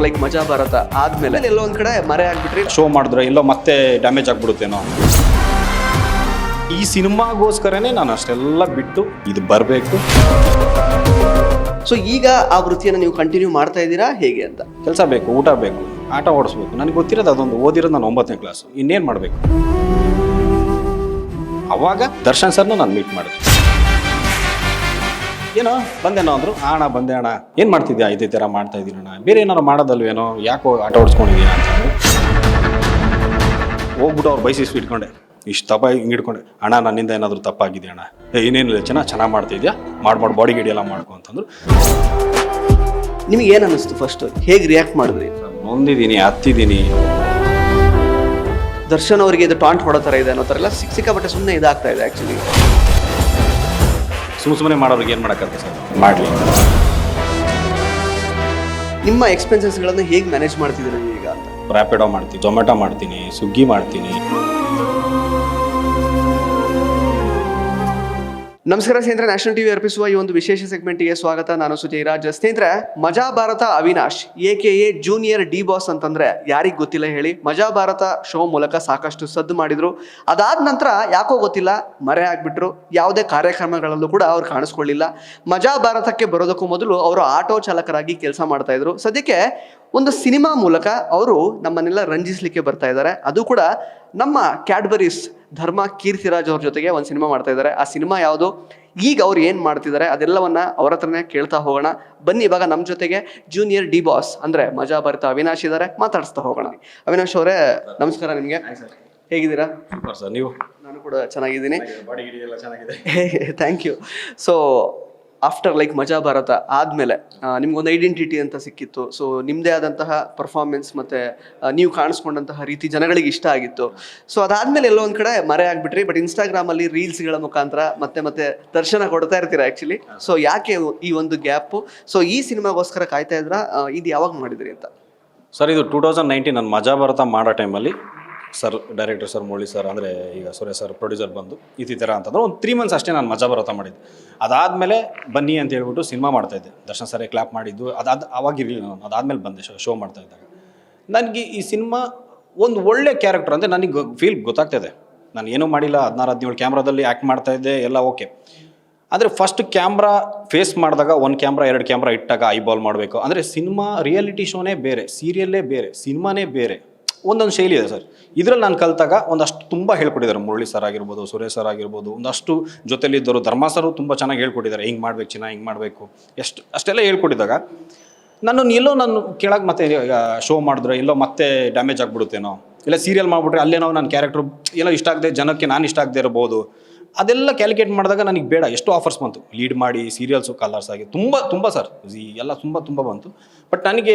Like Maja Bharat ಆದ್ಮೇಲೆ ಎಲ್ಲೋ ಒಂದ್ ಕಡೆ ಮರೆ ಆಗ್ಬಿಟ್ರಿ. ಶೋ ಮಾಡಿದ್ರೆ ಎಲ್ಲೋ ಮತ್ತೆ ಡ್ಯಾಮೇಜ್ ಆಗ್ಬಿಡುತ್ತೇನೋ. ಈ ಸಿನಿಮಾಗೋಸ್ಕರನೇ ನಾನು ಅಷ್ಟೆಲ್ಲ ಬಿಟ್ಟು ಇದು ಬರಬೇಕು. ಸೊ ಈಗ ಆ ವೃತ್ತಿಯನ್ನು ನೀವು ಕಂಟಿನ್ಯೂ ಮಾಡ್ತಾ ಇದ್ದೀರಾ ಹೇಗೆ ಅಂತ? ಕೆಲಸ ಬೇಕು, ಊಟ ಬೇಕು, ಆಟ ಓಡಿಸ್ಬೇಕು. ನನಗೆ ಗೊತ್ತಿರೋದು ಅದೊಂದು, ಓದಿರೋದು ನಾನು 9ನೇ ಕ್ಲಾಸು. ಇನ್ನೇನು ಮಾಡಬೇಕು? ಅವಾಗ ದರ್ಶನ್ ಸರ್ನ ನಾನು ಮೀಟ್ ಮಾಡಿದೆ. ಏನೋ ಬಂದೇನೋ ಅಂದರು. ಅಣ್ಣ ಬಂದೆ ಅಣ್ಣ, ಏನು ಮಾಡ್ತಿದ್ಯಾ? ಇದೇ ಥರ ಮಾಡ್ತಾ ಇದ್ದೀನಿ ಅಣ್ಣ, ಬೇರೆ ಏನಾರು ಮಾಡೋದಲ್ವೇನೋ, ಯಾಕೋ ಆಟ ಓಡಿಸ್ಕೊಂಡಿದ್ದೀಯ ಅಂತಂದು ಹೋಗ್ಬಿಟ್ಟು ಅವ್ರು ಬೈಸಿ ಇಟ್ಕೊಂಡೆ. ಇಷ್ಟು ತಪ್ಪ ಹಿಂಗೆ ಇಟ್ಕೊಂಡೆ. ಅಣ್ಣ ನನ್ನಿಂದ ಏನಾದರೂ ತಪ್ಪಾಗಿದೆ ಅಣ್ಣ, ಏನೇನಿಲ್ಲ ಚೆನ್ನಾಗಿ ಮಾಡ್ತಿದ್ಯಾ, ಮಾಡಿ ಬಾಡಿ ಗಿಡಿ ಎಲ್ಲ ಮಾಡ್ಕೊ ಅಂತಂದ್ರು. ನಿಮ್ಗೆ ಏನು ಅನ್ನಿಸ್ತು ಫಸ್ಟ್? ಹೇಗೆ ರಿಯಾಕ್ಟ್ ಮಾಡಿದ್ರಿ? ನೊಂದಿದ್ದೀನಿ, ಹತ್ತಿದ್ದೀನಿ. ದರ್ಶನ್ ಅವರಿಗೆ ಇದು ಟಾಂಟ್ ಮಾಡೋ ಥರ ಇದೆ ಅನ್ನೋ ಥರ ಎಲ್ಲ ಸಿಕ್ಕಾಪಟ್ಟೆ ಸುಮ್ಮನೆ ಇದಾಗ್ತಾ ಇದೆ ಆ್ಯಕ್ಚುಲಿ. ಸುಮ್ಮನೆ ಮಾಡೋರಿಗೆ ಏನು ಮಾಡೋಕ್ಕತ್ತೆ ಸರ್, ಮಾಡಲಿ. ನಿಮ್ಮ ಎಕ್ಸ್ಪೆನ್ಸಸ್ಗಳನ್ನು ಹೇಗೆ ಮ್ಯಾನೇಜ್ ಮಾಡ್ತಿದ್ದೀರಾ ಈಗ ಅಂತ? ರ್ಯಾಪಿಡೋ ಮಾಡ್ತೀನಿ, ಝೊಮ್ಯಾಟೊ ಮಾಡ್ತೀನಿ, ಸ್ವಿಗ್ಗಿ ಮಾಡ್ತೀನಿ. ನಮಸ್ಕಾರ ಸ್ನೇಹಿತರೆ, ನ್ಯಾಷನಲ್ ಟಿವಿ ಅರ್ಪಿಸುವ ಈ ಒಂದು ವಿಶೇಷ ಸೆಗ್ಮೆಂಟ್ಗೆ ಸ್ವಾಗತ. ನಾನು ಸುಜಯ್ ರಾಜ್. ಸ್ನೇಹಿತರೆ, ಮಜಾ Bharat Avinash A junior D boss ಅಂತಂದ್ರೆ ಯಾರಿಗೆ ಗೊತ್ತಿಲ್ಲ ಹೇಳಿ. ಮಜಾ ಭಾರತ ಶೋ ಮೂಲಕ ಸಾಕಷ್ಟು ಸದ್ದು ಮಾಡಿದ್ರು. ಅದಾದ ನಂತರ ಯಾಕೋ ಗೊತ್ತಿಲ್ಲ ಮರೆ ಆಗ್ಬಿಟ್ರು. ಯಾವುದೇ ಕಾರ್ಯಕ್ರಮಗಳಲ್ಲೂ ಕೂಡ ಅವ್ರು ಕಾಣಿಸ್ಕೊಳ್ಳಿಲ್ಲ. ಮಜಾ ಭಾರತಕ್ಕೆ ಬರೋದಕ್ಕೂ ಮೊದಲು ಅವರು ಆಟೋ ಚಾಲಕರಾಗಿ ಕೆಲಸ ಮಾಡ್ತಾ ಇದ್ರು. ಸದ್ಯಕ್ಕೆ ಒಂದು ಸಿನಿಮಾ ಮೂಲಕ ಅವರು ನಮ್ಮನ್ನೆಲ್ಲ ರಂಜಿಸ್ಲಿಕ್ಕೆ ಬರ್ತಾ ಇದ್ದಾರೆ. ಅದು ಕೂಡ ನಮ್ಮ ಕ್ಯಾಡ್ಬರೀಸ್ ಧರ್ಮ ಕೀರ್ತಿರಾಜ್ ಅವ್ರ ಜೊತೆಗೆ ಒಂದು ಸಿನಿಮಾ ಮಾಡ್ತಾ ಇದ್ದಾರೆ. ಆ ಸಿನಿಮಾ ಯಾವುದು, ಈಗ ಅವ್ರು ಏನು ಮಾಡ್ತಿದ್ದಾರೆ, ಅದೆಲ್ಲವನ್ನ ಅವ್ರ ಹತ್ರನೇ ಕೇಳ್ತಾ ಹೋಗೋಣ. ಬನ್ನಿ, ಇವಾಗ ನಮ್ಮ ಜೊತೆಗೆ ಜೂನಿಯರ್ ಡಿ ಬಾಸ್ ಅಂದ್ರೆ ಮಜಾ ಭಾರತ ಅವಿನಾಶ್ ಇದ್ದಾರೆ, ಮಾತಾಡಿಸ್ತಾ ಹೋಗೋಣ. ಅವಿನಾಶ್ ಅವರೇ ನಮಸ್ಕಾರ. ನಿಮಗೆ ಹೇಗಿದ್ದೀರಾ? ಸರ್, ನೀವು? ನಾನು ಕೂಡ ಚೆನ್ನಾಗಿದ್ದೀನಿ. ಬಾಡಿ ಗಿಡಿ ಎಲ್ಲ ಚೆನ್ನಾಗಿದೆ. Thank you. So after like Maja Bharatha ಆದಮೇಲೆ ನಿಮ್ಗೊಂದು ಐಡೆಂಟಿಟಿ ಅಂತ ಸಿಕ್ಕಿತ್ತು. ಸೊ ನಿಮ್ಮದೇ ಆದಂತಹ ಪರ್ಫಾರ್ಮೆನ್ಸ್ ಮತ್ತು ನೀವು ಕಾಣಿಸ್ಕೊಂಡಂತಹ ರೀತಿ ಜನಗಳಿಗೆ ಇಷ್ಟ ಆಗಿತ್ತು. ಸೊ ಅದಾದಮೇಲೆ ಎಲ್ಲೋ ಒಂದು ಕಡೆ ಮರೆ ಆಗಿಬಿಟ್ರಿ. ಬಟ್ ಇನ್ಸ್ಟಾಗ್ರಾಮಲ್ಲಿ ರೀಲ್ಸ್ಗಳ ಮುಖಾಂತರ ಮತ್ತೆ ದರ್ಶನ ಕೊಡ್ತಾ ಇರ್ತೀರಾ ಆ್ಯಕ್ಚುಲಿ. ಸೊ ಯಾಕೆ ಈ ಒಂದು ಗ್ಯಾಪು? ಸೊ ಈ ಸಿನಿಮಾಗೋಸ್ಕರ ಕಾಯ್ತಾ ಇದ್ರಾ? ಇದು ಯಾವಾಗ ಮಾಡಿದ್ರಿ ಅಂತ? ಸರ್, ಇದು 2019 ನಾನು ಮಜಾ ಭಾರತ ಮಾಡೋ ಟೈಮಲ್ಲಿ sir, director sir Murali sir, ಅಂದರೆ ಈಗ ಸುರೇಶ್ ಸರ್ ಪ್ರೊಡ್ಯೂಸರ್ ಬಂದು ಈ ಥರ ಅಂತಂದ್ರೆ ಒಂದು 3 ಮಂತ್ಸ್ ಅಷ್ಟೇ ನಾನು ಮಜಾ ಭಾರತ ಮಾಡಿದ್ದೆ. ಅದಾದಮೇಲೆ ಬನ್ನಿ ಅಂತ ಹೇಳ್ಬಿಟ್ಟು ಸಿನಿಮಾ ಮಾಡ್ತಾಯಿದ್ದೆ. ದರ್ಶನ್ ಸರೇ ಕ್ಲಾಪ್ ಮಾಡಿದ್ದು ಅವಾಗಿರಲಿಲ್ಲ. ನಾನು ಅದಾದಮೇಲೆ ಬಂದೆ ಶೋ ಮಾಡ್ತಾ ಇದ್ದಾಗ. ನನಗೆ ಈ ಸಿನಿಮಾ ಒಂದು ಒಳ್ಳೆ ಕ್ಯಾರೆಕ್ಟರ್ ಅಂದರೆ ನನಗೆ ಫೀಲ್ ಗೊತ್ತಾಗ್ತಾಯಿದೆ. ನಾನು ಏನೂ ಮಾಡಿಲ್ಲ, 16-17 ಕ್ಯಾಮ್ರಾದಲ್ಲಿ ಆ್ಯಕ್ಟ್ ಮಾಡ್ತಾಯಿದ್ದೆ, ಎಲ್ಲ ಓಕೆ. ಆದರೆ ಫಸ್ಟ್ ಕ್ಯಾಮ್ರಾ ಫೇಸ್ ಮಾಡಿದಾಗ 1 ಕ್ಯಾಮ್ರಾ 2 ಕ್ಯಾಮ್ರಾ ಇಟ್ಟಾಗ ಐಬಾಲ್ ಮಾಡಬೇಕು ಅಂದರೆ ಸಿನಿಮಾ ರಿಯಾಲಿಟಿ ಶೋನೇ ಬೇರೆ, ಸೀರಿಯಲ್ಲೇ ಬೇರೆ, ಸಿನಿಮಾನೇ ಬೇರೆ, ಒಂದೊಂದು ಶೈಲಿ ಇದೆ ಸರ್. ಇದರಲ್ಲಿ ನಾನು ಕಲಿತಾಗ ಒಂದಷ್ಟು ತುಂಬ ಹೇಳ್ಕೊಟ್ಟಿದ್ದಾರೆ. ಮುರಳಿ ಸರ್ ಆಗಿರ್ಬೋದು, ಸುರೇಶ್ ಸರ್ ಆಗಿರ್ಬೋದು, ಒಂದಷ್ಟು ಜೊತೆಲಿದ್ದರು. ಧರ್ಮ ಸರು ತುಂಬ ಚೆನ್ನಾಗಿ ಹೇಳ್ಕೊಟ್ಟಿದ್ದಾರೆ. ಹಿಂಗೆ ಮಾಡಬೇಕು ಚಿನ್ನ, ಹಿಂಗೆ ಮಾಡಬೇಕು, ಅಷ್ಟೆಲ್ಲ ಹೇಳ್ಕೊಟ್ಟಿದ್ದಾಗ ನಾನು ಕೇಳಕ್ಕೆ ಮತ್ತೆ ಶೋ ಮಾಡಿದ್ರೆ ಎಲ್ಲೋ ಮತ್ತೆ ಡ್ಯಾಮೇಜ್ ಆಗಿಬಿಡುತ್ತೇನೋ, ಇಲ್ಲ ಸೀರಿಯಲ್ ಮಾಡಿಬಿಟ್ರೆ ಅಲ್ಲೇನೋ ನನ್ನ ಕ್ಯಾರೆಕ್ಟ್ರು ಏನೋ ಇಷ್ಟ ಆಗದೆ, ಜನಕ್ಕೆ ನಾನು ಇಷ್ಟ ಆಗದೆ ಇರ್ಬೋದು. ಅದೆಲ್ಲ ಕ್ಯಾಲ್ಕುಲೇಟ್ ಮಾಡಿದಾಗ ನನಗೆ ಬೇಡ. ಎಷ್ಟೋ ಆಫರ್ಸ್ ಬಂತು, ಲೀಡ್ ಮಾಡಿ ಸೀರಿಯಲ್ಸು, ಕಲರ್ಸ್ ಆಗಿ ತುಂಬ ಸರ್, ಎಲ್ಲ ತುಂಬ ಬಂತು. ಬಟ್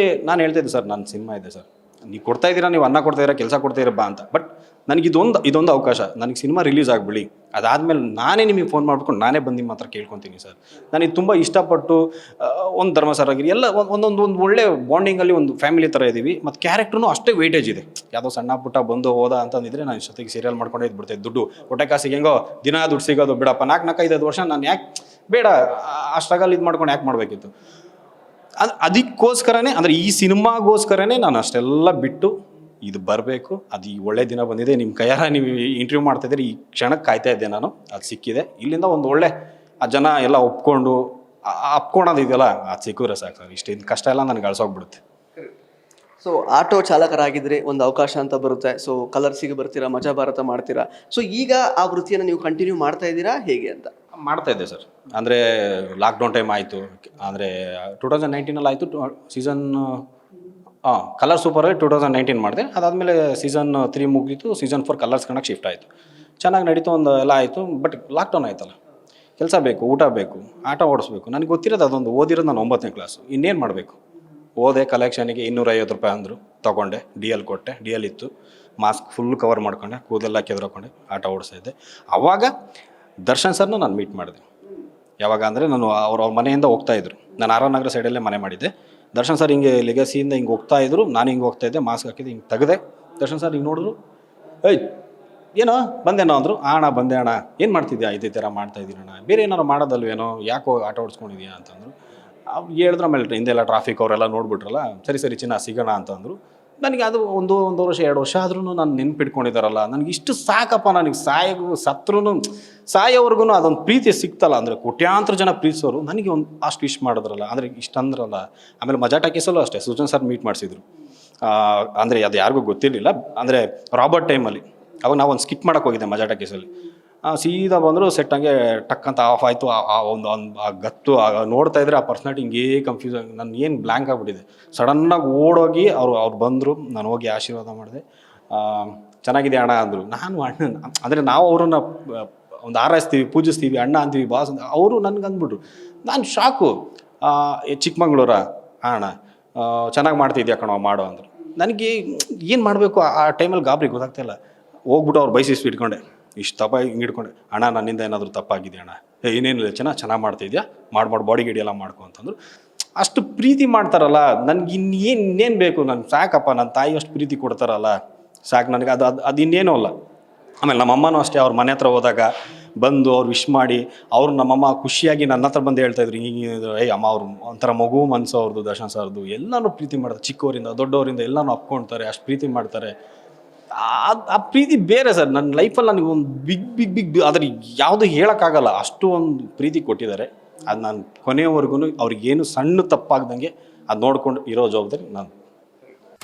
ನಾನು ಹೇಳ್ತಾಯಿದ್ದೆ ಸರ್, ನನ್ನ ಸಿನಿಮಾ ಇದೆ ಸರ್, ನೀವು ಕೊಡ್ತಾ ಇದ್ದೀರಾ, ನೀವು ಅನ್ನ ಕೊಡ್ತಾಯಿದ್ದೀರಾ, ಕೆಲಸ ಕೊಡ್ತಾಯಿರ ಬಾ ಅಂತ. ಬಟ್ ನನಗೆ ಇದೊಂದು ಅವಕಾಶ, ನನಗೆ ಸಿನಿಮಾ ರಿಲೀಸ್ ಆಗಿಬಿಡಿ, ಅದಾದಮೇಲೆ ನಾನೇ ನಿಮಗೆ ಫೋನ್ ಮಾಡ್ಬಿಟ್ಟು ನಾನೇ ಬಂದು ನಿಮ್ಮ ಹತ್ರ ಕೇಳ್ಕೊತೀನಿ ಸರ್. ನನಗೆ ತುಂಬ ಇಷ್ಟಪಟ್ಟು ಒಂದು ಧರ್ಮ ಸರ್ ಆಗಿರಿ ಎಲ್ಲ ಒಂದು ಒಳ್ಳೆ ಬಾಂಡಿಂಗಲ್ಲಿ ಒಂದು ಫ್ಯಾಮಿಲಿ ಥರ ಇದ್ದೀವಿ. ಮತ್ತು ಕ್ಯಾರೆಕ್ಟ್ರೂ ಅಷ್ಟೇ ವೆಯ್ಟೇಜ್ ಇದೆ. ಯಾವುದೋ ಸಣ್ಣ ಪುಟ್ಟ ಬಂದು ಹೋದ ಅಂತಂದಿದ್ರೆ ನಾನು ಜೊತೆಗೆ ಸೀರಿಯಲ್ ಮಾಡ್ಕೊಂಡೇ ಇದ್ಬಿಡ್ತೇನೆ. ದುಡ್ಡು ಹೊಟ್ಟೆ ಕಾಸಿಗೆ ಹೆಂಗೋ ದಿನ ದುಡ್ಡು ಸಿಗೋದು ಬಿಡಪ್ಪ, 4-5 ವರ್ಷ ನಾನು ಯಾಕೆ ಬೇಡ ಅಷ್ಟಾಗಲ್ಲಿ ಇದು ಮಾಡ್ಕೊಂಡು ಯಾಕೆ ಮಾಡಬೇಕಿತ್ತು. ಅದಕ್ಕೋಸ್ಕರನೇ ಅಂದರೆ ಈ ಸಿನಿಮಾಗೋಸ್ಕರನೇ ನಾನು ಅಷ್ಟೆಲ್ಲ ಬಿಟ್ಟು ಇದು ಬರಬೇಕು. ಅದು ಈ ಒಳ್ಳೆ ದಿನ ಬಂದಿದೆ. ನಿಮ್ಮ ಕೈಯಾರ ನೀವು ಇಂಟರ್ವ್ಯೂ ಮಾಡ್ತಾಯಿದ್ದೀರಿ, ಈ ಕ್ಷಣಕ್ಕೆ ಕಾಯ್ತಾ ಇದ್ದೆ ನಾನು. ಅದು ಸಿಕ್ಕಿದೆ. ಇಲ್ಲಿಂದ ಒಂದು ಒಳ್ಳೆ ಆ ಜನ ಎಲ್ಲ ಅಪ್ಕೊಳೋದಿದೆಯಲ್ಲ, ಅದು ಸಿಕ್ಕಿದ್ರೆ ಸಾಕು ಸರ್. ಇಷ್ಟು ಕಷ್ಟ ಎಲ್ಲ ನನಗೆ ಅಳಿಸೋಗ್ಬಿಡುತ್ತೆ. ಸೊ ಆಟೋ ಚಾಲಕರಾಗಿದ್ರೆ ಒಂದು ಅವಕಾಶ ಅಂತ ಬರುತ್ತೆ. ಸೊ ಕಲರ್ಸಿಗೆ ಬರ್ತೀರಾ, ಮಜಾ ಭಾರತ ಮಾಡ್ತೀರಾ. ಸೊ ಈಗ ಆ ವೃತ್ತಿಯನ್ನು ನೀವು ಕಂಟಿನ್ಯೂ ಮಾಡ್ತಾ ಇದ್ದೀರಾ ಹೇಗೆ ಅಂತ? ಮಾಡ್ತಾ ಇದ್ದೆ ಸರ್. ಅಂದರೆ ಲಾಕ್ಡೌನ್ ಟೈಮ್ ಆಯಿತು. ಅಂದರೆ 2019 ಆಯಿತು ಸೀಸನ್ ಕಲರ್ ಸೂಪರಲ್ಲಿ 2019 ಮಾಡಿದೆ. ಅದಾದಮೇಲೆ ಸೀಸನ್ 3 ಮುಗಿತು, ಸೀಸನ್ 4 ಕಲರ್ಸ್ ಕಣಕ್ಕೆ ಶಿಫ್ಟ್ ಆಯಿತು. ಚೆನ್ನಾಗಿ ನಡೀತು, ಒಂದು ಎಲ್ಲ ಆಯಿತು. ಬಟ್ ಲಾಕ್ಡೌನ್ ಆಯ್ತಲ್ಲ, ಕೆಲಸ ಬೇಕು, ಊಟ ಬೇಕು, ಆಟ ಓಡಿಸ್ಬೇಕು. ನನಗೆ ಗೊತ್ತಿರೋದು ಅದೊಂದು, ಓದಿರೋದು ನಾನು 9ನೇ ಕ್ಲಾಸು. ಇನ್ನೇನು ಮಾಡಬೇಕು? ಓದೆ, ಕಲೆಕ್ಷನಿಗೆ 250 ರೂಪಾಯಿ ಅಂದರು, ತೊಗೊಂಡೆ. DL ಕೊಟ್ಟೆ, DL ಇತ್ತು, ಮಾಸ್ಕ್ ಫುಲ್ ಕವರ್ ಮಾಡ್ಕೊಂಡೆ, ಕೂದೆಲ್ಲ ಕೆದರ್ಕೊಂಡೆ, ಆಟ ಓಡಿಸ್ತಾ ಇದ್ದೆ. ಆವಾಗ ದರ್ಶನ್ ಸರ್ನ ನಾನು ಮೀಟ್ ಮಾಡಿದೆ. ಯಾವಾಗ ಅಂದರೆ ನಾನು ಅವ್ರ ಮನೆಯಿಂದ ಹೋಗ್ತಾಯಿದ್ರು. ನಾನು RR ನಗರ ಸೈಡಲ್ಲೇ ಮನೆ ಮಾಡಿದ್ದೆ. ದರ್ಶನ್ ಸರ್ ಹಿಂಗೆ ಲೆಗಸಿಯಿಂದ ಹಿಂಗೆ ಹೋಗ್ತಾಯಿದ್ರು, ನಾನು ಹಿಂಗೆ ಹೋಗ್ತಾಯಿದ್ದೆ, ಮಾಸ್ಕ್ ಹಾಕಿದ್ದೆ, ಹಿಂಗೆ ತೆಗೆದೆ. ದರ್ಶನ್ ಸರ್ ಹಿಂಗೆ ನೋಡಿದ್ರು, ಏನೋ ಬಂದೇನೋ ಅಂದರು. ಅಣ್ಣ ಬಂದೆ ಅಣ್ಣ, ಏನು ಮಾಡ್ತಿದ್ಯಾ? ಇದೇ ಥರ ಮಾಡ್ತಾಯಿದ್ದೀನಿ ಅಣ್ಣ, ಬೇರೆ ಏನಾರು ಮಾಡೋದಲ್ವೇನೋ, ಯಾಕೋ ಆಟ ಓಡಿಸ್ಕೊಂಡಿದ್ಯಾ ಅಂತಂದರು. ಹೇಳಿದ್ರು. ಆಮೇಲೆ ಹಿಂದೆಲ್ಲ ಟ್ರಾಫಿಕ್ ಅವರೆಲ್ಲ ನೋಡ್ಬಿಟ್ರಲ್ಲ, ಸರಿ ಚಿನ್ನ ಸಿಗೋಣ ಅಂತಂದರು. ನನಗೆ ಅದು ಒಂದು ವರ್ಷ 2 ವರ್ಷ ಆದ್ರೂ ನಾನು ನೆನ್ಪಿಟ್ಕೊಂಡಿದ್ದಾರಲ್ಲ, ನನಗೆ ಇಷ್ಟು ಸಾಕಪ್ಪ, ನನಗೆ ಸತ್ರೂ ಸಾಯೋವರೆಗೂ ಅದೊಂದು ಪ್ರೀತಿ ಸಿಕ್ತಲ್ಲ. ಅಂದರೆ ಕೋಟ್ಯಾಂತರ ಜನ ಪ್ರೀತಿಸೋರು ನನಗೆ ಒಂದು ಅಷ್ಟು ಇಷ್ಟ ಮಾಡಿದ್ರಲ್ಲ, ಅಂದರೆ ಇಷ್ಟ ಅಂದ್ರಲ್ಲ. ಆಮೇಲೆ ಮಜಾ ಟಾಕೀಸಲ್ಲೂ ಅಷ್ಟೇ ಸುಜನ್ ಸರ್ ಮೀಟ್ ಮಾಡಿಸಿದ್ರು. ಅಂದರೆ ಅದು ಯಾರಿಗೂ ಗೊತ್ತಿರಲಿಲ್ಲ. ಅಂದರೆ ರಾಬರ್ಟ್ ಟೈಮಲ್ಲಿ ಅವಾಗ ನಾವು ಒಂದು ಸ್ಕಿಟ್ ಮಾಡೋಕ್ಕೆ ಹೋಗಿದ್ದೆ ಮಜಾ ಟಾಕೀಸಲ್ಲಿ. ಸೀದಾ ಬಂದರು, ಸೆಟ್ ಹಂಗೆ ಟಕ್ ಅಂತ ಆಫ್ ಆಯಿತು. ಆ ಗತ್ತು ನೋಡ್ತಾ ಇದ್ರೆ ಆ ಪರ್ಸ್ನಾಲಿಟಿ ಹಿಂಗೇ ಕನ್ಫ್ಯೂಸ್ ಆಗಿ ನಾನು ಏನು ಬ್ಲ್ಯಾಂಕ್ ಆಗಿಬಿಟ್ಟಿದೆ. ಸಡನ್ನಾಗಿ ಓಡೋಗಿ ಅವ್ರು ಬಂದರು, ನಾನು ಹೋಗಿ ಆಶೀರ್ವಾದ ಮಾಡಿದೆ. ಚೆನ್ನಾಗಿದೆ ಅಣ್ಣ ಅಂದರು. ನಾನು ಅಣ್ಣ ಅಂದರೆ ನಾವು ಅವ್ರನ್ನ ಒಂದು ಆರೈಸ್ತೀವಿ, ಪೂಜಿಸ್ತೀವಿ, ಅಣ್ಣ ಅಂತೀವಿ, ಬಾಸ್ ಅಂತ. ಅವರು ನನಗೆ ಅಂದ್ಬಿಟ್ರು. ನಾನು ಶಾಕು. ಚಿಕ್ಕಮಂಗ್ಳೂರ ಅಣ್ಣ ಚೆನ್ನಾಗಿ ಮಾಡ್ತಿದ್ಯಾ ಕಣೋ ಮಾಡೋ ಅಂದರು. ನನಗೆ ಏನು ಮಾಡಬೇಕು ಆ ಟೈಮಲ್ಲಿ ಗಾಬರಿ ಗೊತ್ತಾಗ್ತಾಯಿಲ್ಲ. ಹೋಗ್ಬಿಟ್ಟು ಅವ್ರು ಬೈಸಿ ಇಟ್ಕೊಂಡೆ, ಇಷ್ಟು ತಪ್ಪ ಹಿಂಗೆ ಇಟ್ಕೊಂಡೆ. ಅಣ್ಣ ನನ್ನಿಂದ ಏನಾದರೂ ತಪ್ಪಾಗಿದೆ ಅಣ್ಣ, ಏನೇನಿಲ್ಲ ಚೆನ್ನಾಗಿ ಮಾಡ್ತಿದ್ಯಾ, ಮಾಡಿ ಬಾಡಿ ಗಿಡಿ ಎಲ್ಲ ಮಾಡ್ಕೊ ಅಂತಂದ್ರು. ಅಷ್ಟು ಪ್ರೀತಿ ಮಾಡ್ತಾರಲ್ಲ, ನನಗೆ ಇನ್ನೇನು ಬೇಕು, ನನಗೆ ಸಾಕಪ್ಪ. ನನ್ನ ತಾಯಿ ಅಷ್ಟು ಪ್ರೀತಿ ಕೊಡ್ತಾರಲ್ಲ, ಸಾಕು ನನಗೆ. ಅದು ಇನ್ನೇನೂ ಅಲ್ಲ. ಆಮೇಲೆ ನಮ್ಮಮ್ಮನೂ ಅಷ್ಟೇ, ಅವ್ರ ಮನೆ ಹತ್ರ ಹೋದಾಗ ಬಂದು ಅವ್ರು ವಿಶ್ ಮಾಡಿ, ಅವ್ರು ನಮ್ಮಮ್ಮ ಖುಷಿಯಾಗಿ ನನ್ನ ಹತ್ರ ಬಂದು ಹೇಳ್ತಾಯಿದ್ರು, ಹಿಂಗೆ ಅಮ್ಮ ಅವ್ರು ಒಂಥರ ಮಗು ಮನಸ್ಸು ಅವ್ರದ್ದು, ದರ್ಶನ್ ಸರ್ದು. ಎಲ್ಲನೂ ಪ್ರೀತಿ ಮಾಡ್ತಾರೆ, ಚಿಕ್ಕವರಿಂದ ದೊಡ್ಡವರಿಂದ ಎಲ್ಲನೂ ಅಪ್ಕೊಳ್ತಾರೆ, ಅಷ್ಟು ಪ್ರೀತಿ ಮಾಡ್ತಾರೆ. ಆ ಪ್ರೀತಿ ಬೇರೆ ಸರ್. ನನ್ನ ಲೈಫಲ್ಲಿ ನನಗೆ ಒಂದು ಬಿಗ್ ಅದ್ರ ಯಾವುದು ಹೇಳೋಕ್ಕಾಗಲ್ಲ, ಅಷ್ಟು ಒಂದು ಪ್ರೀತಿ ಕೊಟ್ಟಿದ್ದಾರೆ. ಅದು ನಾನು ಕೊನೆಯವರೆಗೂ ಅವ್ರಿಗೇನು ಸಣ್ಣ ತಪ್ಪಾಗ್ದಂಗೆ ಅದು ನೋಡ್ಕೊಂಡು ಇರೋ ಜವಾಬ್ದಾರಿ ನಾನು.